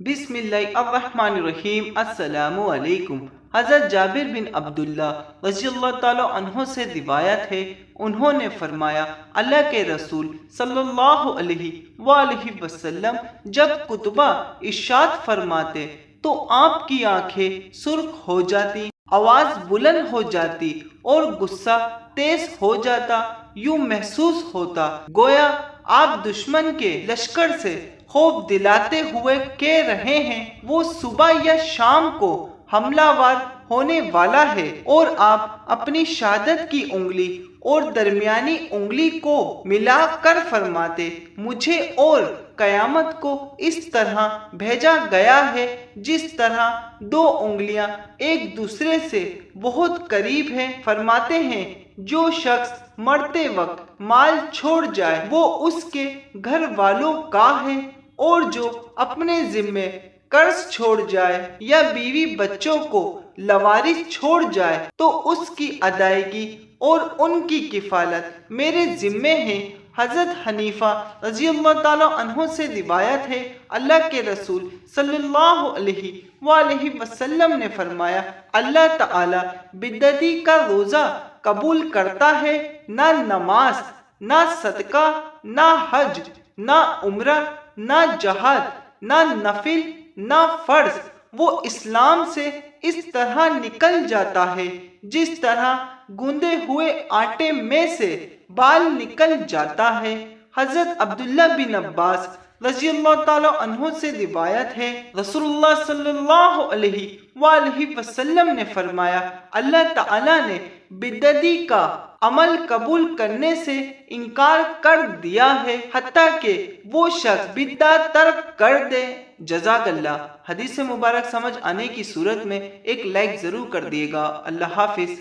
बिस्मिल्लाहिर्रहमानिर्रहीम। अस्सलामु अलैकुम। हज़रत जाबिर बिन अब्दुल्ला रज़ी अल्लाह ताला अन्हो से रिवायत है, उन्होंने फरमाया अल्लाह के रसूल सल्लल्लाहु अलैहि वसल्लम जब कुतबा इरशाद फरमाते तो आपकी आंखें सुर्ख हो जाती, आवाज बुलंद हो जाती और गुस्सा तेज हो जाता। यूं महसूस होता गोया आप दुश्मन के लश्कर से खौफ दिलाते हुए कह रहे हैं वो सुबह या शाम को हमलावर होने वाला है, और आप अपनी शहादत की उंगली और दरमियानी उंगली को मिलाकर फरमाते मुझे और कयामत को इस तरह भेजा गया है जिस तरह दो उंगलियां एक दूसरे से बहुत करीब हैं। फरमाते हैं जो शख्स मरते वक्त माल छोड़ जाए वो उसके घर वालों का है, और जो अपने जिम्मे कर्ज छोड़ जाए या बीवी बच्चों को लवारिस छोड़ जाए तो उसकी अदायगी और उनकी किफालत मेरे जिम्मे है। हजरत हनीफा रजी अल्लाह ताला अन्हो से रिवायत है, अल्लाह के रसूल सल्लल्लाहु अलैहि वसल्लम ने फरमाया अल्लाह ताला बिद्दती का रोजा कबूल करता है, ना नमाज, ना सदका, ना हज, ना उम्रा, ना जहाद, ना नफिल, ना फर्ज। वो इस्लाम से इस तरह निकल जाता है जिस तरह गूंदे हुए आटे में से बाल निकल जाता है। हजरत अब्दुल्ला बिन अब्बास रज़ी अल्लाह ताला अन्हो से रिवायत है, रसूलुल्लाह सल्लल्लाहु अलैहि वसल्लम ने फरमाया अल्लाह ताला ने बिदअती का अमल कबूल करने से इनकार कर दिया है हत्ता कि वो शख्स बिदअत तर्क कर दे। जज़ाकल्लाह। हदीस मुबारक समझ आने की सूरत में एक लाइक जरूर कर दिएगा। अल्लाह हाफिज।